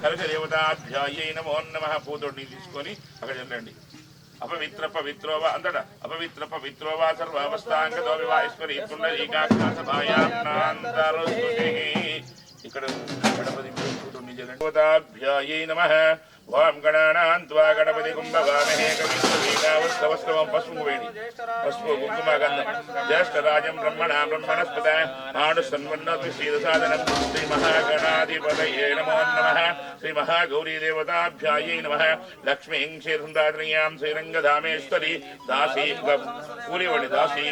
కలశ దేవతాభ్యాయై నమో నమః. పూతోటి తీసుకొని అక్కడ వెళ్ళండి. अपवित्र पवित्रो वा अंतटा अपवित्र पवित्रो वा सर्वावस्थांगतो विवाहेश्वरी पुंडरीकाक्षसभायाम्नान्तरस्तुतिः ఇక్కడ గణపతి పూజని జగన్మాతాభ్యాయై నమః. ఓం గణానాం త్వా గణపతి కుంభవామహే కవిశ్వవేదావస్తవస్తవం. పసుపు వేడి పసుపు కుంకుమ గంధం. జ్యేష్ఠరాజం బ్రహ్మణా బ్రహ్మణస్పత ఆనుసన్వన్నోతి శ్రీరసాదనం. శ్రీ మహాగణాధిపతయే నమో నమః. శ్రీ మహాగౌరీదేవతాభ్యాయై నమః. లక్ష్మీం క్షీరసుందరాత్రియాం శ్రీరంగధామేశ్వరి దాసీ పూరివడి దాసీ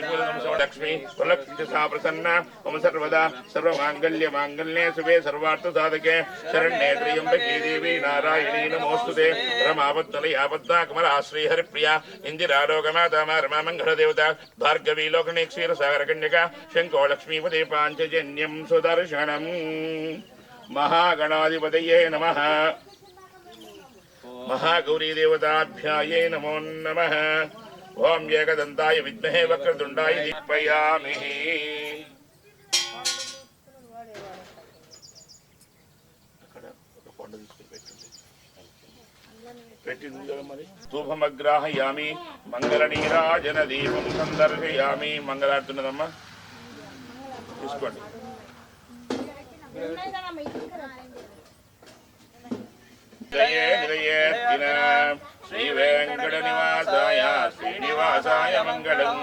లక్ష్మీ వరలక్ష్మి సా ప్రసన్న మమ సర్వదా సర్వమాంగళ్య మాంగళ్యే శుభే సర్వార్థ సాధకే శరణ్యే త్ర్యంబకే దేవి నారాయణీ నమోస్తుతే. రమావద్దలయాబద్ధా కమలా శ్రీహరిప్రియా ఇందిరాలోకమాతా రమా మంగళ దేవత భార్గవీ లోకనే క్షీరసాగర కన్యక శంకో లక్ష్మీపదే పాంచజన్యం సుదర్శనం. మహాగణాధిపతయే నమః. మహాగౌరీదేవతాభ్యాయై నమో నమః. ఓం ఏకదంతాయ విద్మహే వక్రతుండాయ ధీమహి. ధూపమగ్రాహయామి మంగళ నీరాజన దీపం సందర్శయామి. మంగళార్తున్నదమ్మా తీసుకోండి. శ్రీ వెంకట నివాసాయ శ్రీనివాసాయ మంగళం.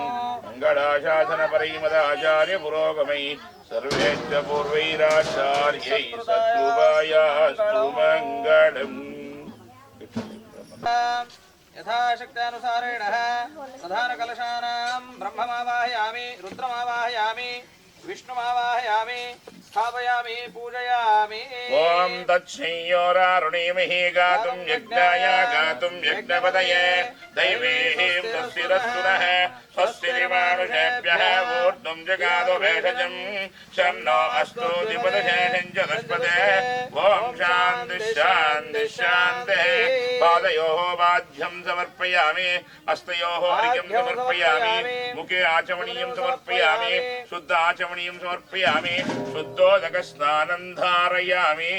మంగళాశాసన పరిమదాచార్య పురోగమై సర్వేచ్చ పూర్వైరాచార్యై సద్రూపాయాస్తు మంగళం. యథాశక్త్యానుసారేణ ప్రధాన కలశానాం బ్రహ్మమావాహయామి రుద్రమావాహయామి విష్ణుమావాహయామి స్థాపయామి పూజయామి. ఓం తత్సంయోరారుణీమహి గాతుం యజ్ఞాయ గాతుం యజ్ఞపతయే దైవేహీం తస్సిరస్తునః స్వస్తిరిమానుషేభ్యః ఊర్ధ్వం జగాదో భేషజం శం నో అస్తు దిపదశేషం చ దష్పతే. ఓం శాంతి శాంతి శాంతిః. పాదయోః పాద్యం సమర్పయామి హస్తయోః అర్ఘ్యం సమర్పయామి ముఖే ఆచమనీయం సమర్పయామి శుద్ధ ఆచమనీయం సమర్పయామి శుద్ధోదక స్నానం ధారయామి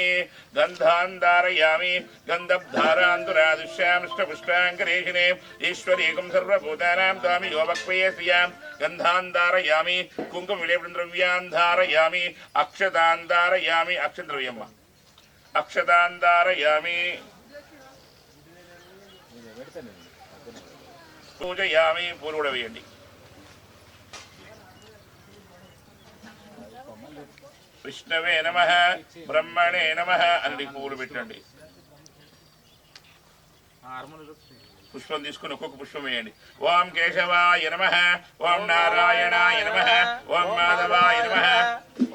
గంధాన్ ధారయామి గంధబ్ధారాంతురాదుష్యామిష్టపుష్టాంకరేషిణే ఈశ్వరీకం సర్వభూతానాం తామి యోవక్వయేస్యాం గంధాన్ ధారయామి కుంకుమ విలేపన ద్రవ్యాన్ ధారయామి అక్షతాన్ ధారయామి అక్షద్రవ్యమ్మ అక్షతాన్ ధారయామి పూజయామి. పూలు కూడా వేయండి. విష్ణవే నమః బ్రహ్మణే నమః అని పూలు పెట్టండి. పుష్పం తీసుకుని ఒక్కొక్క పుష్పం వేయండి. ఓం కేశవాయ నమః. ఓం నారాయణాయ నమః. ఓం మాధవాయ నమః.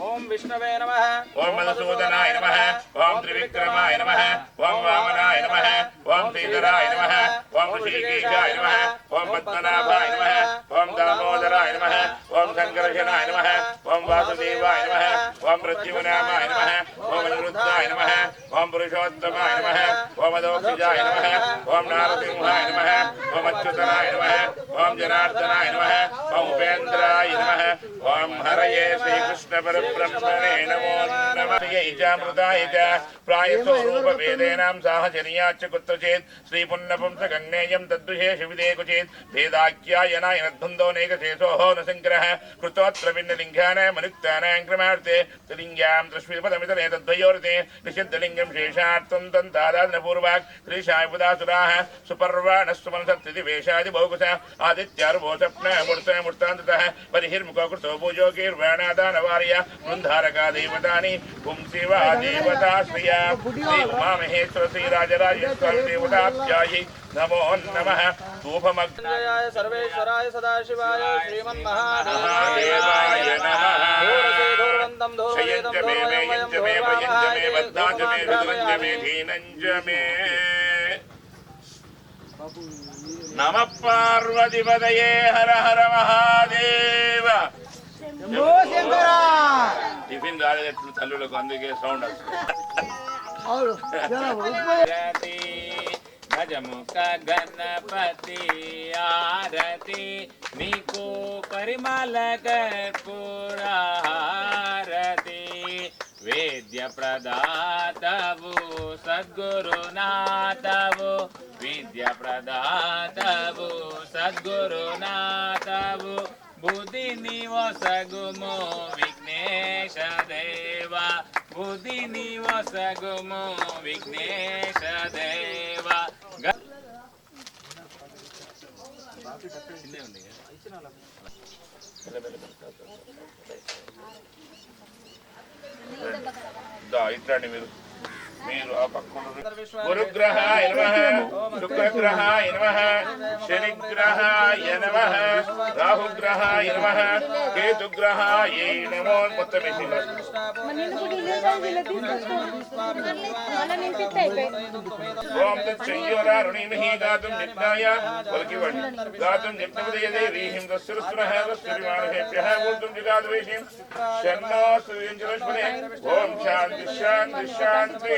ఓం విష్ణవే నమః. ఓం మధుసూదనాయ నమః. ఓం త్రివిక్రమాయ నమః. ఓం వామనాయ నమః. ఓం శ్రీధరాయ నమః. ఓం ఋషికేశాయ నమః. ఓం పద్మనాభాయ నమః. ఓం దామోదరాయ నమః. ఓం సంకర్షణాయ నమః. ఓం వాసుదేవాయ నమః. ఓం ప్రద్యుమ్నామాయ నమః. ఓం అనిరుద్ధాయ నమః. ఓం పురుషోత్తమాయ నమః. ఓం అదోక్షజాయ నమః. ఓం నారసింహాయ నమః. ఓం అచ్యుతనాయ నమః. ఓం జనార్దనాయ నమః. ఓం ఉపేంద్రాయ నమః. ఓం హరయే శ్రీకృష్ణ పరబ్రహ్మణే నమో నమః. యైజామృతాయ చ ప్రాయస్వరూప వేదేనాం సాహచర్యాచ్చ కుత్రచేత్ శ్రీ పున్నపుంస గంగేయం తద్విశేష విదేకుచేత్ వేదాఖ్యాయనాయ నద్బందో నేకశేషోః న సంగ్రహ కృతోత్ర భిన్నలింగానాం అనుక్తానాం క్రమార్తే త్రిలింగాం త్రిష్విపదమితరే తద్వయోర్తే నిషిద్ధలింగం శేషార్థం తంతాదాన పూర్వాక్ శ్రీశాయపుదాసురాః సుపర్వాణస్సుమనసత్తిది వేషాది బహుకుశ ఆదిత్యార్వో స్వప్న మూర్తాంతతః బహిర్ముఖో కృతో పూజోగీర్వాణాదానవార్య బృందారకా దేవతాని పుంసివా దేవతాశ్రియ శ్రీ ఉమామహేశ్వర శ్రీ రాజరాజేశ్వర దేవతాభ్యాయై నమో నమః. ధూపమగ్నాయ సర్వేశ్వరాయ సదాశివాయ శ్రీమన్మహాదేవాయ నమః. శయంచ మే మేయంచ మే భయంచ మే బద్ధాంచ మే విదురంచ మే ధీనంచ మే. నమః పార్వతీపతయే హర హర మహాదేవ. టిఫిన్ రాలేదు తల్లులకు అందుకే సౌండ్ వస్తుంది. భజముఖ గణపతి ఆరతి నీకు పరిమళ కర్పూర హారతి వేద్య ప్రదాతవు సద్గురునాథవు విద్య ప్రదాతవు సద్గురునాథవు బుద్ధిని వసగుము విఘ్నేశ దేవ బుద్ధిని వసగుము విఘ్నేశ దేవ ఇట్లాండి మీరు ఆ పక్కన గురుగ్రహాయ నమః శుక్రగ్రహాయ నమః శనిగ్రహాయ నమః రాహుగ్రహాయ నమః కేతుగ్రహాయ నమో మొత్తం ఓం తచ్చయ్యోరారుణీమహి గాతుం నిజ్ఞాయ పలికివ్వండి గాతుం నిజ్ఞపదయదే వీహిం దస్సురస్సునః దస్సురిమాణహేభ్యః ఊర్ధ్వం జిగాద్వేషిం షన్నో సూర్యంజలస్మనే ఓం శాంతి శాంతి శాంతి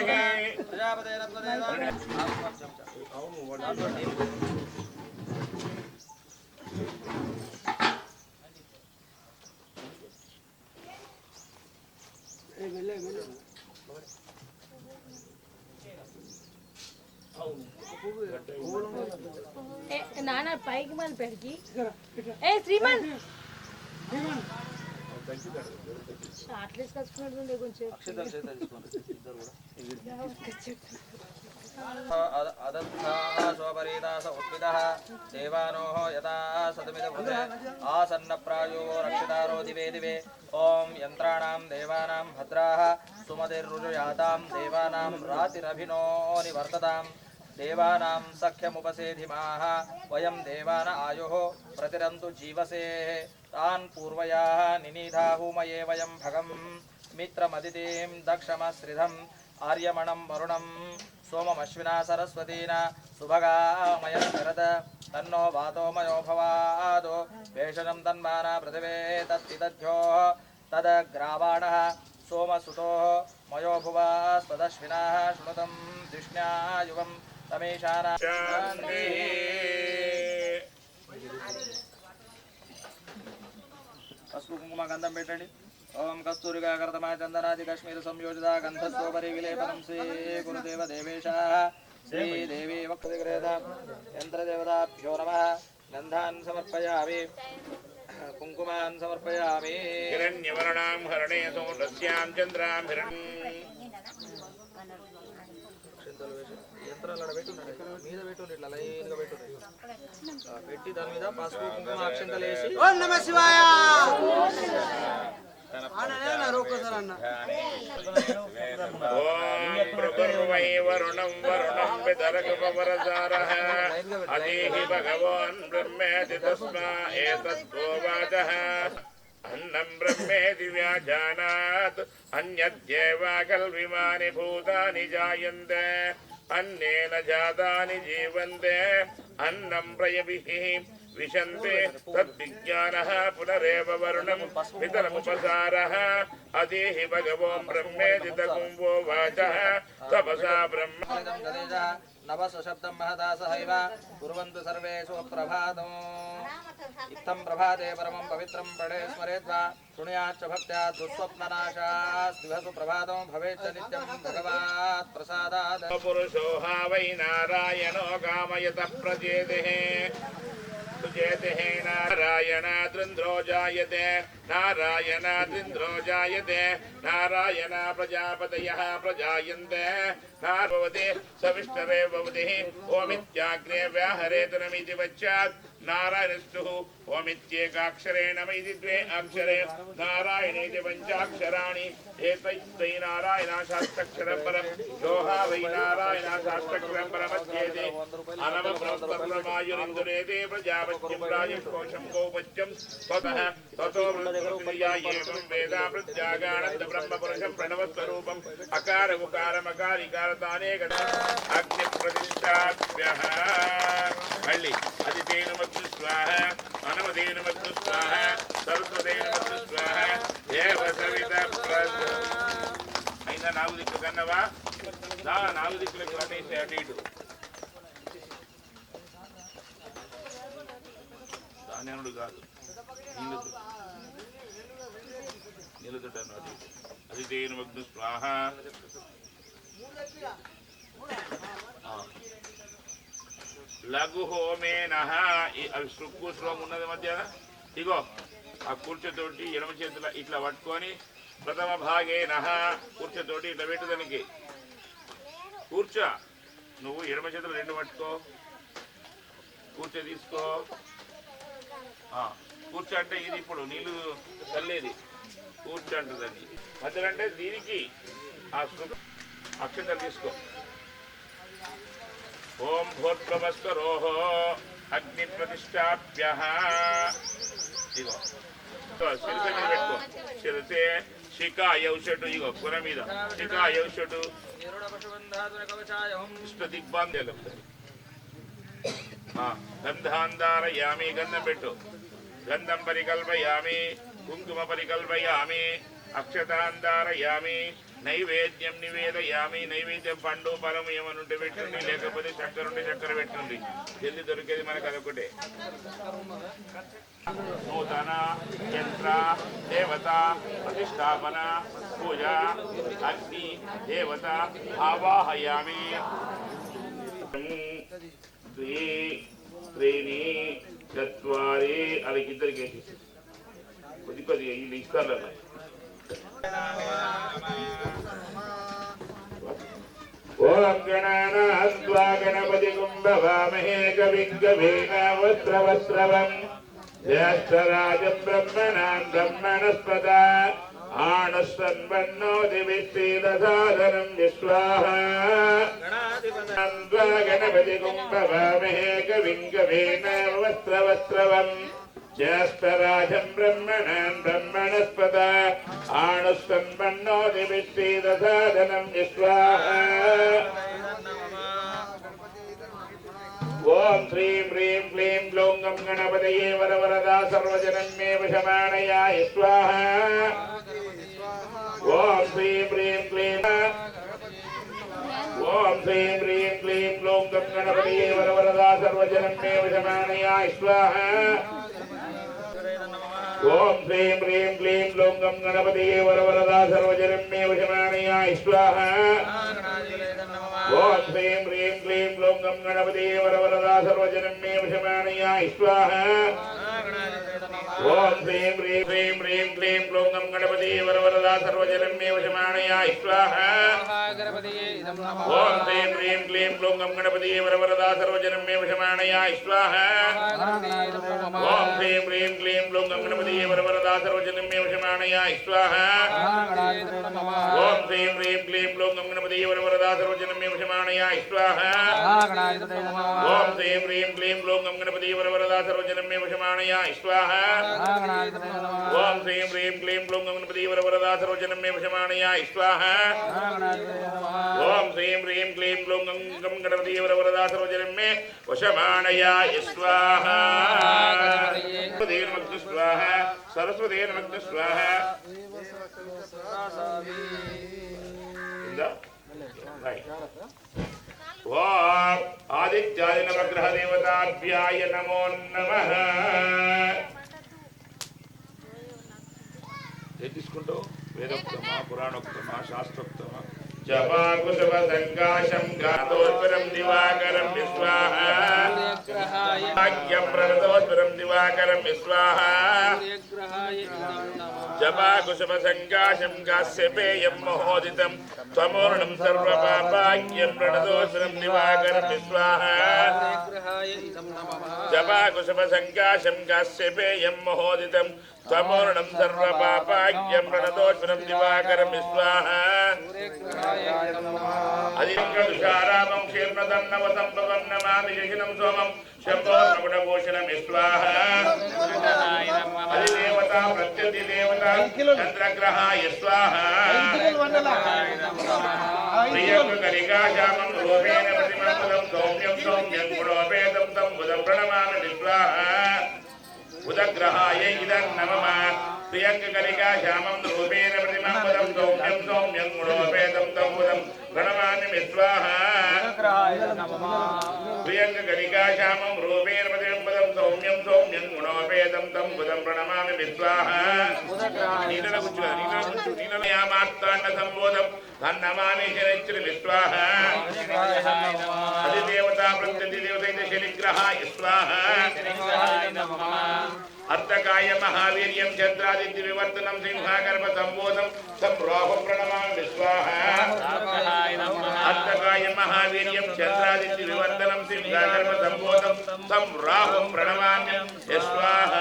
నాన్న పైకి మళ్ళీ పెడికి ఏ శ్రీమన్ షార్ట్లెస్ కలుసుకున్నట్టుండే కొంచెం స్వపరీదాస ఉద్భిదః దేవానోః యదా సతమిదముదే ఆసన్నప్రాయో రక్షితారో దివే దివే ఓం యంత్రాణాం దేవానాం భద్రాః సుమతిర్రుజుయాతాం దేవానాం రాతిరభినో నివర్తతాం దేవానాం సఖ్యముపసేధిమాః వయం దేవాన ఆయుః ప్రతిరంతు జీవసేః తాన్ పూర్వయాః నినీధాహుమయే వయం భగం మిత్రమదితిం దక్షమశ్రిధం ఆర్యమణం వరుణం సోమమశ్వినా సరస్వతీనా సుభగామయ శరద తన్నో వాతోమయో భవాదో వేషణం తన్మానా పృథివే తత్తిదధ్యో తదగ్రావాణః సోమసుతో మయో భువా స్వదశ్వినాః శృణుతం ధిష్ణ్యా యువం తమేషానా పసుపు కుంకుమ గంధం పెట్టండి ఓం కస్తూరిగా కర్తమా చందనాది కాశ్మీర సంయోజిత గంధస్వపరి విలేపనం శ్రీ గురుదేవ దేవేశ శ్రీదేవి వక్రదిగ్రేత యంత్రదేవతాభ్యో నమః గంధాన్ సమర్పయామి కుంకుమాన్ సమర్పయామి హిరణ్యవర్ణాం హరణే సోదస్యాం చంద్రాం యంత్రాలు పెట్టున్నాడు మీద పెట్టుండే ఇట్లా లైన్గా పెట్టుండే పెట్టి దాని మీద పసుపు కుంకుమ అక్షంతలు వేసి ఓం నమ శివాయ ఓం ప్రకుర్వై వరుణం వరుణం విదరగపవరసారః అదేహి భగవాన్ బ్రహ్మేతి తస్మా ఏతద్గోవాచః అన్నం బ్రహ్మేతి వ్యాజానాత్ అన్యద్యేవా కల్విమాని భూతాని జాయంతే అన్నేన జాతాని జీవంతే అన్నం ప్రయభిః విశంతే తద్విజ్ఞానః పునరేవ వరుణం పితరముపసారః అదేహి భగవాన్ బ్రహ్మేతి తకుంవోవాచః తపసా బ్రహ్మ నవస శబ్దం మహదా సహైవ కుర్వంతు సర్వే సుప్రభాతం ఇత్తం ప్రభాతే పరమం పవిత్రం పడే స్మరేద్వా శృణుయాచ్చ భక్త్యా దుస్వప్ననాశాస్తిహసు ప్రభాతం భవేచ్చ నిత్యం భగవాత్ ప్రసాదాత్ పురుషో హా వై నారాయణో కామయత ప్రజేతిః సుజేతిః నారాయణాద్రింద్రో జాయతే నారాయణాద్రింద్రో జాయతే నారాయణ ప్రజాపతయః ప్రజాయంతే నార్భవతి సవిష్ణవే భవతి ఓమిత్యాగ్నే వ్యాహరేతనమితి వచ్చాత్ నారాయణస్థుః ఓమిత్యేకాక్షరేణమైతి ద్వే అక్షరే నారాయణేతి పంచాక్షరాణి ఏతైస్తై నారాయణాశాస్త్రక్షరం పరం యోహా వై నారాయణాశాస్త్రక్షరం పరమధ్యేతి అనవబ్రహ్మమాయురిందునేతే ప్రజాపత్యం రాజకోశం గోపత్యం స్వతః తతో వృద్ధృతియా ఏవం వేద ప్రత్యాగానంద బ్రహ్మపురుషం ప్రణవస్వరూపం అకార ఉకారమకారికారతానేక అగ్ని ప్రతిష్టాభ్యః మళ్ళీ అదితే నమస్తు స్వాహ అనవదే నమస్తు స్వాహ సరస్వతే నమస్తు స్వాహ దేవ సవిత అయినా 4 దిక్కులు కన్నవా 4 దిక్కులకు అనేసి అటు ఇటు ధాన్యనుడు కాదు నీళ్ళుతుంటాను అది తేనుమగ్ను స్వాహ లఘు హోమేన అవి కూర్చోం ఉన్నది మధ్యాహ్నం ఇగో ఆ కూర్చోతోటి ఎడమ చేతుల ఇట్లా పట్టుకొని ప్రథమ భాగేన కూర్చోతోటి ఇట్లా పెట్టుదానికి కూర్చో నువ్వు ఎడమ చేతులు రెండు పట్టుకో కూర్చో తీసుకో కూర్చో అంటే ఇది ఇప్పుడు నీళ్ళు చల్లేది కూర్చో అంటుందండి మధ్యలో అంటే దీనికి ఆ అక్షంతలు తీసుకో ఓం భూర్భవస్వరోః అగ్ని ప్రతిష్టాప్య ఇగో శిరస మీద పెట్టుకో శిరసే శిఖా యౌషటు ఇగో కొర మీద శిఖా యౌషటు ఇష్ట దిగ్బాంధ్యాలు గంధాంధారయామి గంధం పెట్టు గంధం పరికల్పయామి కుంకుమ పరికల్పయామి అక్షతాంధారయామి నైవేద్యం నివేదయామి నైవేద్యం పండు ఫలం ఏమనుంటే పెట్టండి లేకపోతే చక్కెర ఉంటే చక్కెర పెట్టండి జల్ది దొరికేది మనకు అదొకటే నూతన యంత్ర దేవత ప్రతిష్టాపన పూజ అగ్ని దేవత ఆవాహయామి త్రీణి చత్వారి అలాగిద్దరికి కొద్ది కొద్దిగా వీళ్ళు ఇస్తారు ఓం గణానాన్వా గణపతి కుంభవామహే కవిం కవీనావస్త్రవస్త్రవం జ్యేష్ఠరాజం బ్రహ్మణాం బ్రహ్మణస్పద ఆనస్సన్వన్నో దివిశ్రీదసాదనం విశ్వాహ గణపతి కుంభవామహే కవిం కవీనావస్త్రవస్త్రవం జ్యేష్ఠరాజం బ్రహ్మణాం బ్రహ్మణస్పద ఆనస్సన్వన్నో దివిశ్రీదసాదనం విశ్వాహ ఓం శ్రీం హ్రీం క్లీం గ్లౌం గం గణపతయే వరవరదా సర్వజనం మే వశమానయాయ స్వాహ ఓం శ్రీం హ్రీం క్లీం ఓం శ్రీం హ్రీం క్లీం గ్లౌం గం గణపతయే వరవరదా సర్వజనం మే వశమానయాయ స్వాహ ఓం శ్రీం హ్రీం క్లీం గ్లౌం గం గణపతయే వరవరదా సర్వజనం మే వశమానయాయ స్వాహ ఓం శ్రీం హ్రీం క్లీం గ్లౌం గం గణపతయే వరవరదా సర్వజనం మే వశమానయాయ స్వాహ ఓం శ్రీం హ్రీం క్లీం గ్లౌం గం గణపతయే వరవరదా సర్వజనం మే వశమానయాయ స్వాహ ఓం శ్రీం హ్రీం క్లీం గ్లౌం గం గణపతయే వరవరదా సర్వజనం మే వశమానయాయ స్వాహ ఓం శ్రీం హ్రీం క్లీం గ్లౌం గం గణపతయే వరవరదా సర్వజనం మే వశమానయాయ స్వాహ ఓం శ్రీం హ్రీం క్లీం గ్లౌం గం గణపతయే వరవరదా సర్వజనం మే వశమానయాయ స్వాహ ఓం శ్రీం హ్రీం క్లీం గ్లౌం గం గణపతయే వరవరదా సర్వజనం మే వశమానయాయ స్వాహ ఓం శ్రీం హ్రీం క్లీం గ్లౌం గం గణపతయే వరవరదా సర్వజనం మే వశమానయాయ స్వాహ ఓం శ్రీం హ్రీం క్లీం గ్లౌం గం గణపతయే వరవరదా సర్వజనం మే వశమానయాయ స్వాహ సరస్వతీర్మగ్న స్వాహ సరస్వతీర్మగ్న స్వాహ ఓం ఆదిత్యాయ నవగ్రహ దేవతాభ్యాయ నమో నమః తీసుకుంటావు వేదోక్తమా పురాణోక్తమా శాస్త్రోక్తమా జపాకుశవ సంకాశం గాతోస్వరం దివాకరం విశ్వాహ భాగ్యం ప్రణతోస్వరం దివాకరం విశ్వాహ జపాకుశవ సంకాశం గాస్యపేయం మహోదితం త్వమూర్ణం సర్వపాపాగ్యం ప్రణతోస్వరం దివాకరం విశ్వాహ జపాకుశవ సంకాశం గాస్యపేయం మహోదితం త్వమూర్ణం సర్వపాపాగ్యం ప్రణతోస్వరం దివాకరం విశ్వాహ అధికంకారామం క్షీర్ణదన్నవతం భవం నమామి శశినం సోమం శంభోర్ణగుణభూషణం విశ్వాహ అధిదేవత ప్రత్యధి దేవత చంద్రగ్రహాయ స్వాహ ప్రియంకరికాశామం రూపేణ ప్రతిమంగళం సౌమ్యం సౌమ్యం గుణోపేతం తం బుధం ప్రణమామి విశ్వాహ బుధగ్రహాయ ఇదం నమః ప్రియంకరికాశామం రూపేణ ప్రతిమంగళం సౌమ్యం సౌమ్యం గుణోపేతం తం బుధం ప్రణమామి విశ్వాహ ప్రియంకరికాశామం రూపేణ ప్రతిమంగళం సౌమ్యం సౌమ్యం గుణోపేతం తం బుధం ప్రణమామి విశ్వాహ మార్తాండ సంబోధం తన్నమామి శనిశ్రీ విశ్వాహ అధిదేవతా ప్రత్యధి దేవతైతే శనిగ్రహాయ స్వాహ అర్థకాయ మహావీర్యం చంద్రాదిత్య వివర్తనం సింహాగర్భ సంబోధం సంరాహు ప్రణమామి విశ్వాహ అర్థకాయ మహావీర్యం చంద్రాదిత్య వివర్తనం సింహాగర్భ సంబోధం సంరాహు ప్రణమామి విశ్వాహ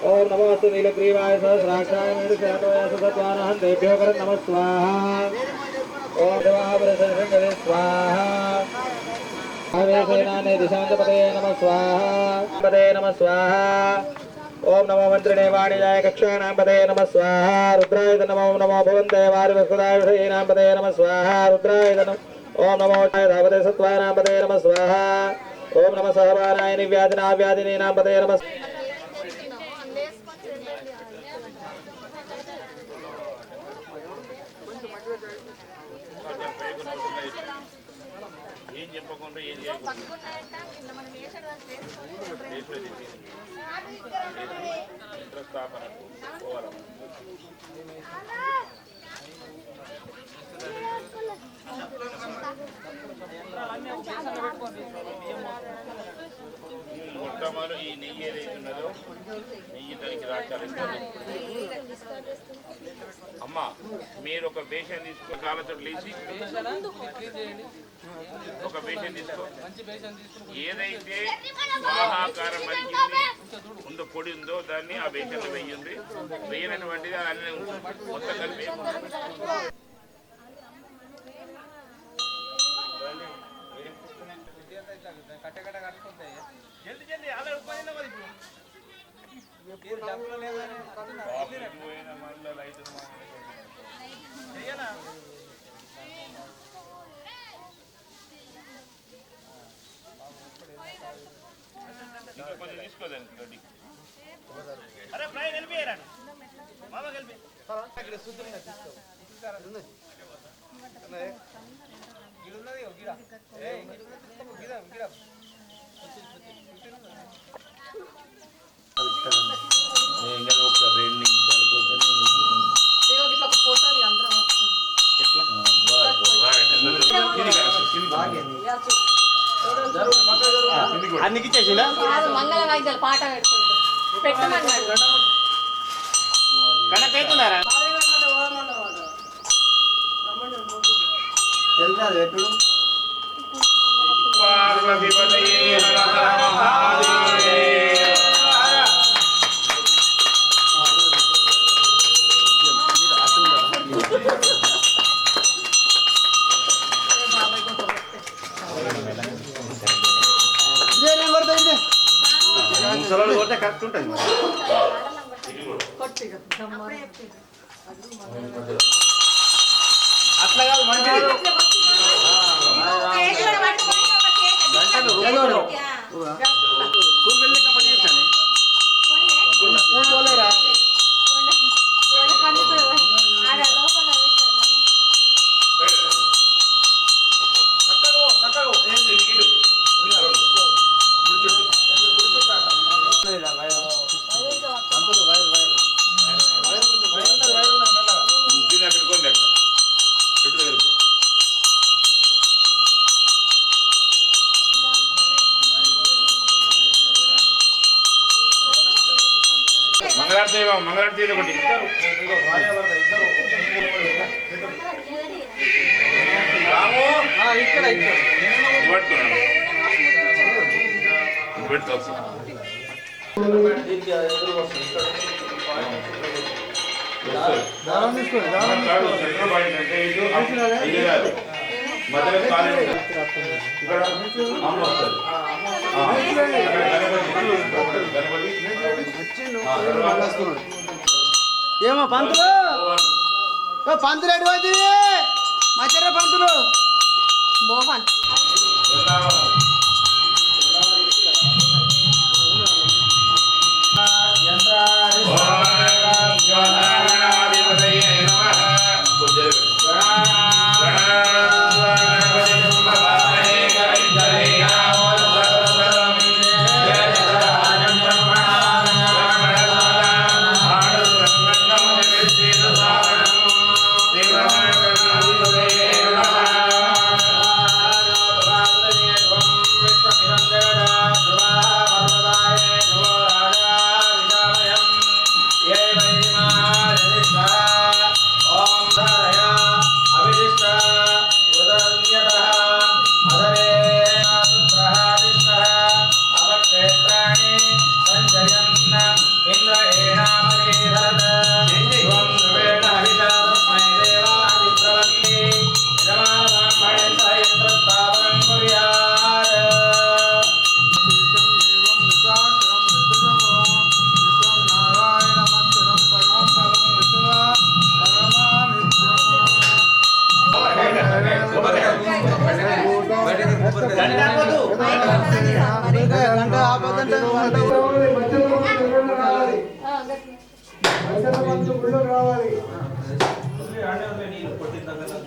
ओम नमोस्तु नीलग्रीवाय सहस्राक्षाय नीलशेखराय सत्वानहन्तेभ्यो करं नमः स्वाहा ओम देवावरसंगवे स्वाहा आवेशेनाने दिशान्तपदे नमः स्वाहा पदे नमः स्वाहा ओम नमो मन्त्रिणे वाणिजाय कक्षाणां पदे नमः स्वाहा रुद्राय नमो नमो भवन्ते वारिवस्कुदाय विषयीनां पदे नमः स्वाहा रुद्राय नमः ओम नमो धावते सत्वानां पदे नमः स्वाहा ओम नमः सहवानाय निव्याधिनाव्याधिनीनां पदे नमः ఏం చెప్పకుండా ఏం స్థాపన పోవాలి మొట్టమొదలు ఈ నెయ్యి ఏదైతే ఉన్నదో నెయ్యి దానికి రాశారు అమ్మ మీరు ఒక బేషన్ తీసుకో కాళ్ళతో లేచి ఒక బేషన్ తీసుకో ఏదైతే స్వాహాకారం మరిగింది ఉందో పొడి ఉందో దాన్ని ఆ బేషన్లో వేయండి వేయనటువంటిది అన్నీ మొత్తం కలిపి ఇంకా కొంచెం తీసుకోదానికి గడ్డి అరే ఫ్రై కలిపిరా మామ కలిపి ఇక్కడ సుద్దుగా తీసుకో గిడున్నది గిడ ఏ గిడ గిడ ఇంకా ఒక 2 నిమిషాల కోసం ఇగో ఇట్లా ఒక ఫోటో అది అందరం ఎట్లా అన్నికి చేసిందా మంగళ వాయిద్యాలు పాట పెట్టమన్నాడు కనెక్ట్ అవుతున్నారా తెలుసా ఎప్పుడు పార్వతీపతయే హర హర మహాదేవ ముసలోళ్ళు కొడితే కరెక్ట్ ఉంటుంది అట్లా కాదు స్కూల్ వెళ్ళి పని చేస్తాను స్కూల్ పోలేరా మంగళారతి ఒకటి ఇక్కడ దానం తీసుకోండి మధ్యలో కాలేజ్ ఇక్కడ అమ్మ వస్తుంది ఏమో పంతులు పంతులు ఎటువంటి మధ్య పంతులు మోహన్ గణాధిపతయే నమః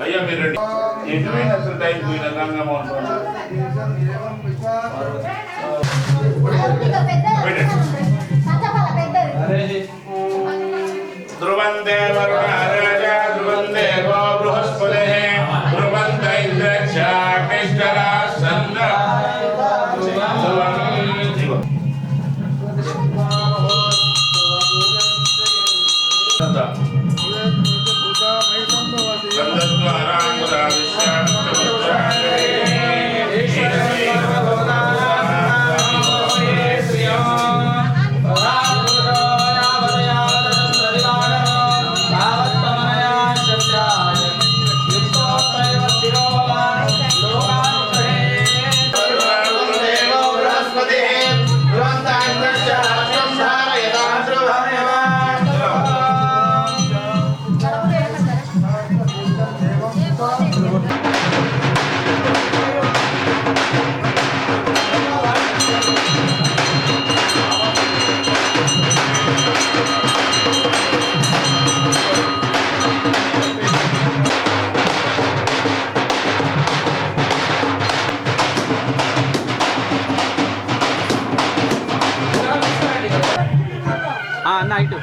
అయ్యా మీరు రండి. ఎటువైనా అసలు టైం పోయిన రంగం ధ్రువందే వరుణరాజ ధ్రువందే గో బృహస్పతి ధ్రువంత ఇంద్రక్షాగ్నిష్టరా సంద నైట్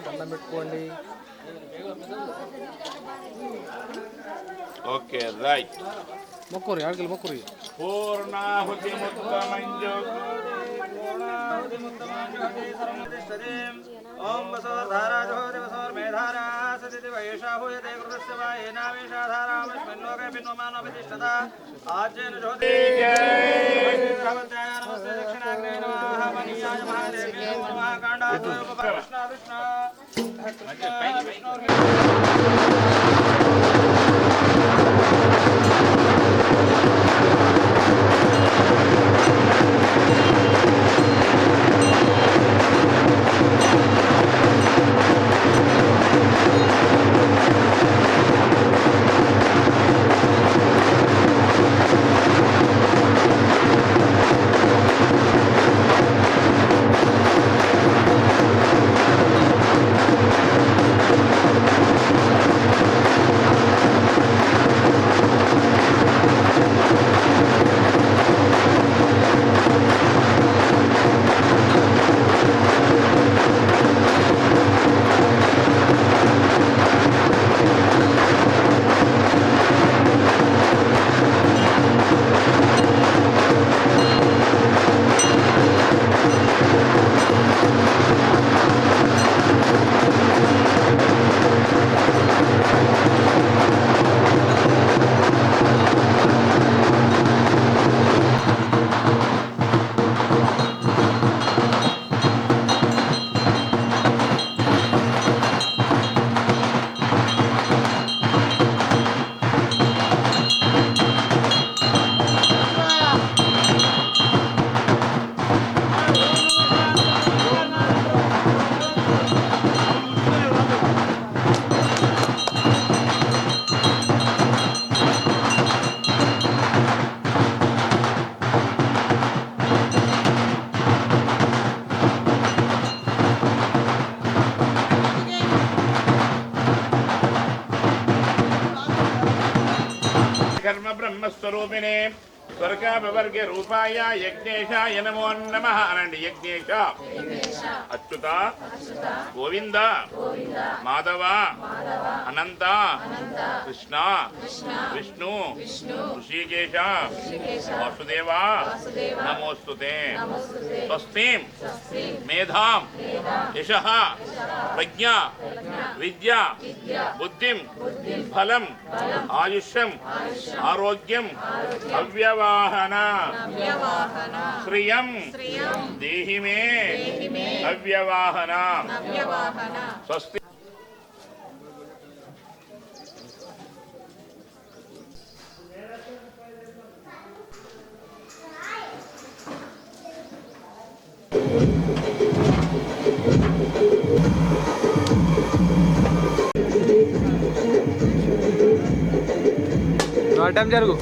దండం పెట్టుకోండి. Okay right. మొక్కురి ఆడికి మొక్కురి. పూర్ణాహుతి ఓం వసోధారాజోతి వసోర్మేధారా సతితి వైషాహూయతే కృతస్య వా ఏనావేషాధారామస్మిన్లోకే భిన్నమానోపతిష్ఠత ఆజ్యేన జ్యోతి భగవత్యాయ నమస్తే దక్షిణాగ్నే నమః మనీయాయ మహాదేవి నమః కాండాయ కృష్ణ కృష్ణ కర్మ బ్రహ్మస్వరూపిణే స్వర్గాపవర్గ రూపాయ యజ్ఞేశాయ నమో నమః అనండి. యజ్ఞేశ అచ్యుత గోవింద మాధవ అనంత కృష్ణ విష్ణు ఋషికేశ వాసుదేవ నమోస్తుతే. స్వస్తిం మేధాం యశః ప్రజ్ఞ విద్య బుద్ధిం ఫలం ఆయుష్యం ఆరోగ్యం అవ్యవాహన శ్రియం దేహి మే అవ్యవాహన. స్వస్తి. అడ్డం జరుగు.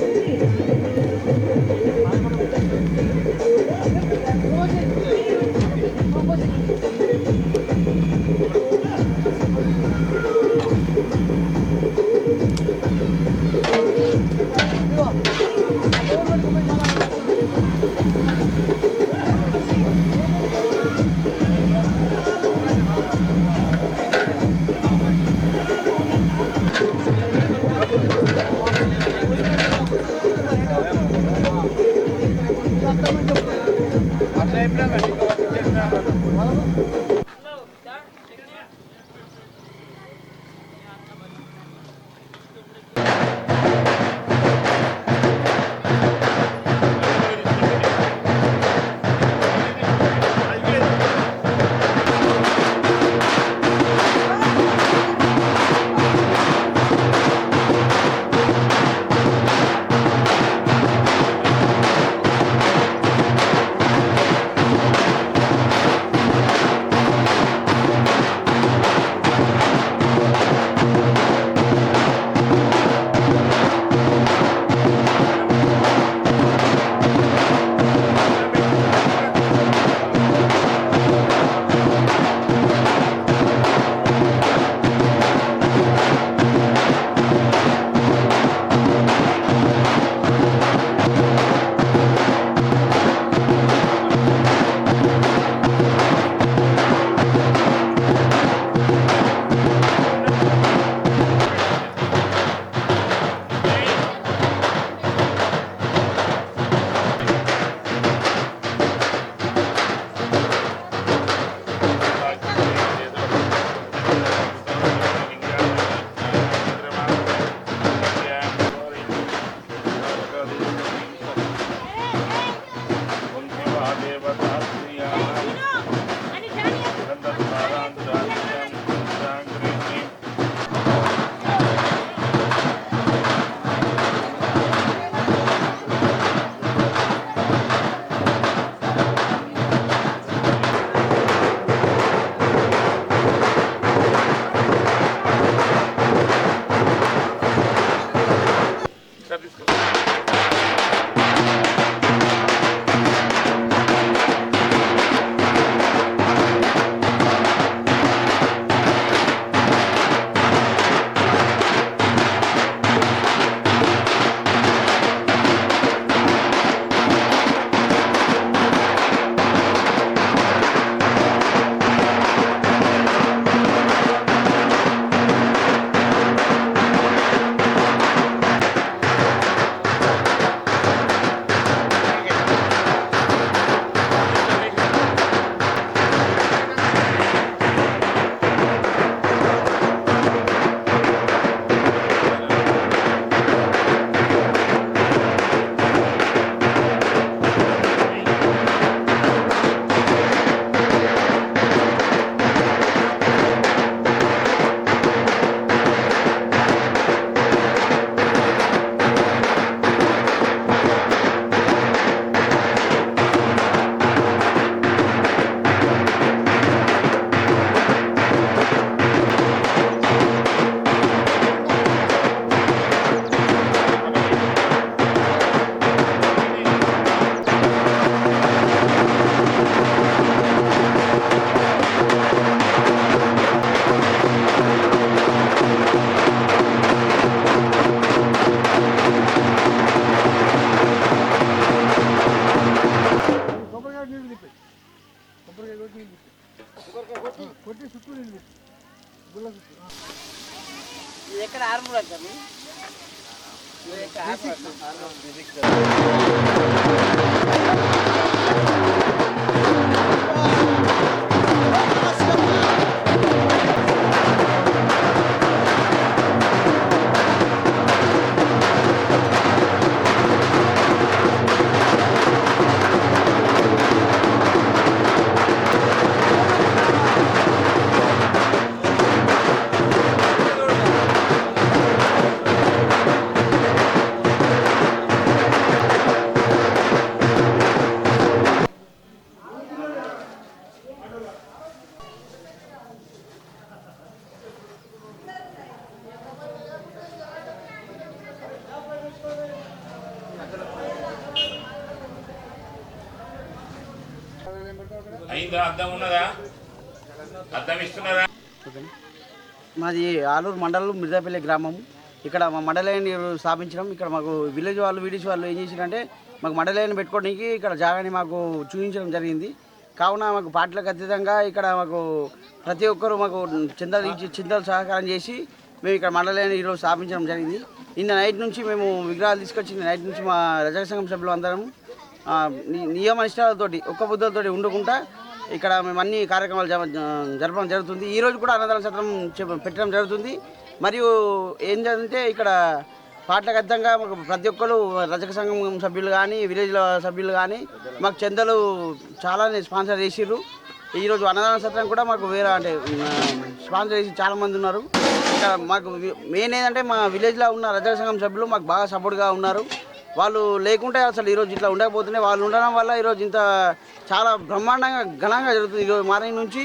ఎక్కడ ఆర్మూర్ అంటారు అయిందా? అద్దం ఉన్నదా? అద్దం ఇస్తున్నారా? మాది ఆలూరు మండలం మిర్దాపల్లి గ్రామం. ఇక్కడ మా మండలాన్ని స్థాపించడం, ఇక్కడ మాకు విలేజ్ వాళ్ళు వీడియోస్ వాళ్ళు ఏం చేశారంటే మాకు మండలాన్ని పెట్టుకోవడానికి ఇక్కడ జాగాని మాకు చూపించడం జరిగింది. కావున మాకు పార్టీలకు అతీతంగా ఇక్కడ మాకు ప్రతి ఒక్కరూ మాకు చింతలు సహకారం చేసి మేము ఇక్కడ మండలాన్ని ఈరోజు స్థాపించడం జరిగింది. నిన్న నైట్ నుంచి మేము విగ్రహాలు తీసుకొచ్చి నైట్ నుంచి మా రజక సంఘం సభ్యులు అందరం నియమ నిష్ఠాలతోటి ఒక్క బుద్ధులతోటి ఉండకుండా ఇక్కడ మేము అన్ని కార్యక్రమాలు జరపడం జరుగుతుంది. ఈరోజు కూడా అన్నదాన సత్రం పెట్టడం జరుగుతుంది. మరియు ఏం జరుగుతుంటే ఇక్కడ పాటలకు అర్థంగా మాకు ప్రతి ఒక్కరు రజక సంఘం సభ్యులు కానీ విలేజ్ల సభ్యులు కానీ మాకు చందలు చాలా స్పాన్సర్ చేసిర్రు. ఈరోజు అన్నదాన సత్రం కూడా మాకు వేరే అంటే స్పాన్సర్ చేసి చాలామంది ఉన్నారు. ఇక్కడ మాకు మెయిన్ ఏంటంటే మా విలేజ్లో ఉన్న రజక సంఘం సభ్యులు మాకు బాగా సపోర్ట్గా ఉన్నారు. వాళ్ళు లేకుంటే అసలు ఈరోజు ఇట్లా ఉండకపోతున్నాయి. వాళ్ళు ఉండడం వల్ల ఈరోజు ఇంత చాలా బ్రహ్మాండంగా ఘనంగా జరుగుతుంది. ఈరోజు మార్నింగ్ నుంచి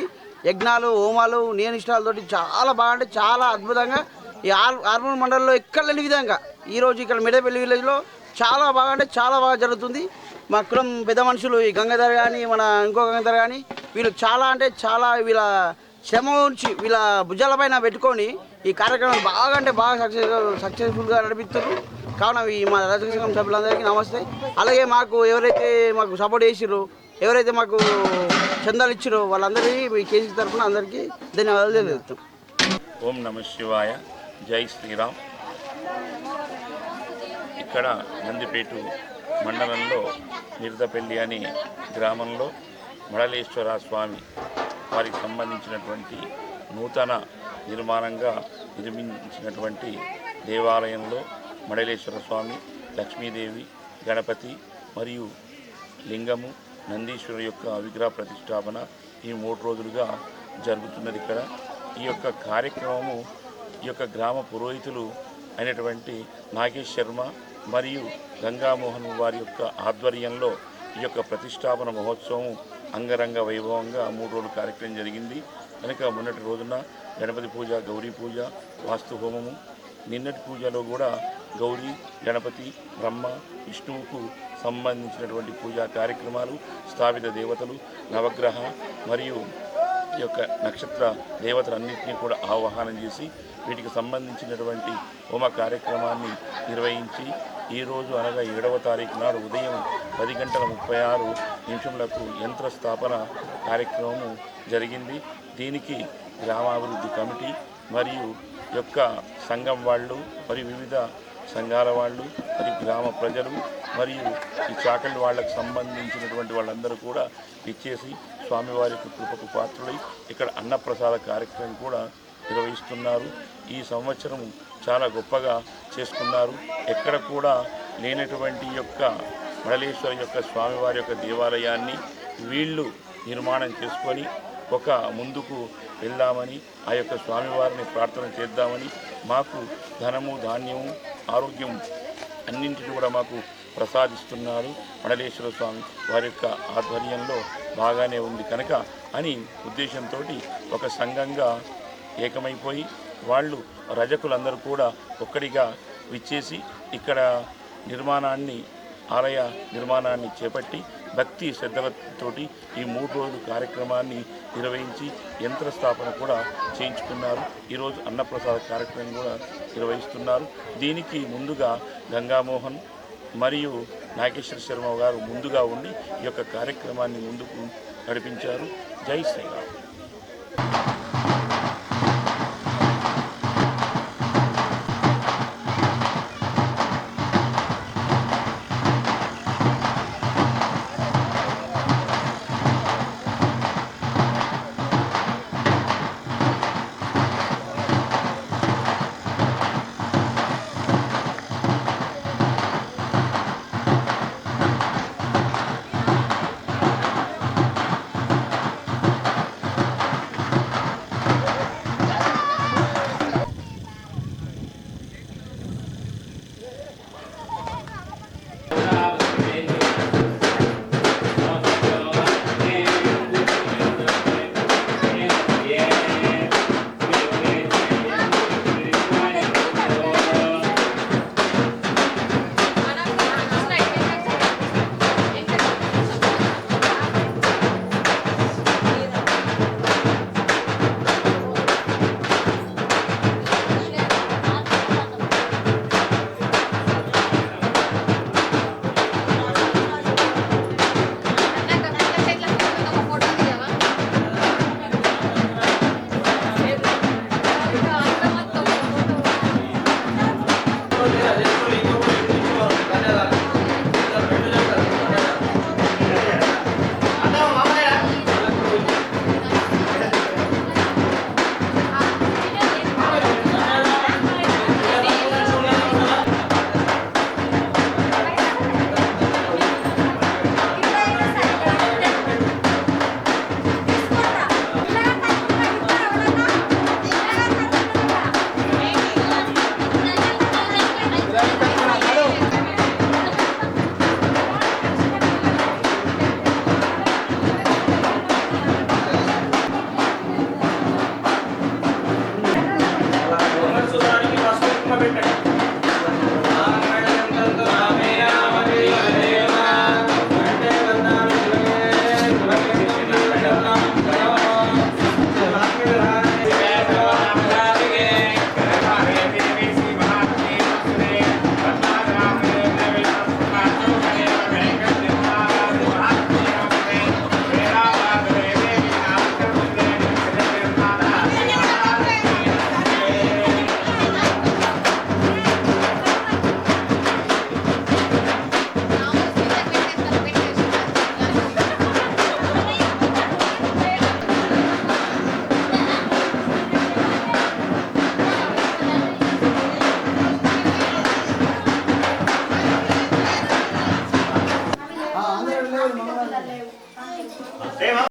యజ్ఞాలు హోమాలు నియనిష్టాలతోటి చాలా బాగా అంటే చాలా అద్భుతంగా ఈ ఆర్మూర్ మండలంలో ఎక్కడ లేని విధంగా ఈరోజు ఇక్కడ మిడపల్లి విలేజ్లో చాలా బాగా అంటే చాలా బాగా జరుగుతుంది. మా కులం పెద్ద మనుషులు ఈ గంగాధర్ కానీ మన ఇంకో గంగాధర్ కానీ వీళ్ళు చాలా అంటే చాలా వీళ్ళ శ్రమ ఉంచి వీళ్ళ భుజాలపైన పెట్టుకొని ఈ కార్యక్రమం బాగా అంటే బాగా సక్సెస్ఫుల్గా నడిపిస్తారు. కావున ఈ మా రజక సంఘం సభ్యులందరికీ నమస్తే. అలాగే మాకు ఎవరైతే మాకు సపోర్ట్ చేసిరో ఎవరైతే మాకు చందాలు ఇచ్చిరో వాళ్ళందరికీ మీ కేసీ తరఫున అందరికీ ధన్యవాదాలు తెలియజేస్తాం. ఓం నమ శివాయ, జై శ్రీరామ్. ఇక్కడ నందిపేట మండలంలో మిర్దపల్లి అనే గ్రామంలో మడలేశ్వర స్వామి వారికి సంబంధించినటువంటి నూతన నిర్మాణంగా నిర్మించినటువంటి దేవాలయంలో మడలేశ్వర స్వామి, లక్ష్మీదేవి, గణపతి మరియు లింగము నందీశ్వరు యొక్క విగ్రహ ప్రతిష్టాపన ఈ 3 రోజులుగా జరుగుతున్నది. ఇక్కడ ఈ యొక్క కార్యక్రమము ఈ యొక్క గ్రామ పురోహితులు అయినటువంటి నాగేష్ శర్మ మరియు గంగామోహన్ వారి యొక్క ఆధ్వర్యంలో ఈ యొక్క ప్రతిష్టాపన మహోత్సవం అంగరంగ వైభవంగా 3 రోజుల కార్యక్రమం జరిగింది. కనుక మొన్నటి రోజున గణపతి పూజ, గౌరీ పూజ, వాస్తు హోమము, నిన్నటి పూజలో కూడా గౌరీ, గణపతి, బ్రహ్మ, విష్ణువుకు సంబంధించినటువంటి పూజా కార్యక్రమాలు, స్థాపిత దేవతలు, నవగ్రహ మరియు ఈ యొక్క నక్షత్ర దేవతలన్నింటినీ కూడా ఆవాహనం చేసి వీటికి సంబంధించినటువంటి హోమ కార్యక్రమాన్ని నిర్వహించి ఈరోజు అనగా 7వ తారీఖు నాడు ఉదయం 10:36 యంత్ర స్థాపన కార్యక్రమము జరిగింది. దీనికి గ్రామాభివృద్ధి కమిటీ మరియు యొక్క సంఘం వాళ్ళు మరియు వివిధ సంఘాల వాళ్ళు మరియు గ్రామ ప్రజలు మరియు ఈ చాకలి వాళ్ళకు సంబంధించినటువంటి వాళ్ళందరూ కూడా ఇచ్చేసి స్వామివారి కృపకు పాత్రులై ఇక్కడ అన్నప్రసాద కార్యక్రమం కూడా నిర్వహిస్తున్నారు. ఈ సంవత్సరం చాలా గొప్పగా చేసుకున్నారు. ఎక్కడ కూడా లేనటువంటి యొక్క మడలేశ్వర యొక్క స్వామివారి యొక్క దేవాలయాన్ని వీళ్ళు నిర్మాణం చేసుకొని ఒక ముందుకు వెళ్దామని, ఆ యొక్క స్వామివారిని ప్రార్థన చేద్దామని, మాకు ధనము, ధాన్యము, ఆరోగ్యం అన్నింటినీ కూడా మాకు ప్రసాదిస్తున్నారు. మడలేశ్వర స్వామి వారి యొక్క ఆధ్వర్యంలో బాగానే ఉంది కనుక అని ఉద్దేశంతో ఒక సంఘంగా ఏకమైపోయి వాళ్ళు రజకులందరూ కూడా ఒక్కడిగా విచ్చేసి ఇక్కడ ఆలయ నిర్మాణాన్ని చేపట్టి భక్తి శ్రద్ధలతోటి ఈ 3 రోజుల కార్యక్రమాన్ని నిర్వహించి యంత్రస్థాపన కూడా చేయించుకున్నారు. ఈరోజు అన్నప్రసాద కార్యక్రమం కూడా నిర్వహిస్తున్నారు. దీనికి ముందుగా గంగామోహన్ మరియు నాగేశ్వర శర్మ గారు ముందుగా ఉండి ఈ యొక్క కార్యక్రమాన్ని ముందుకు నడిపించారు. జై శ్రీరామ్. దేవ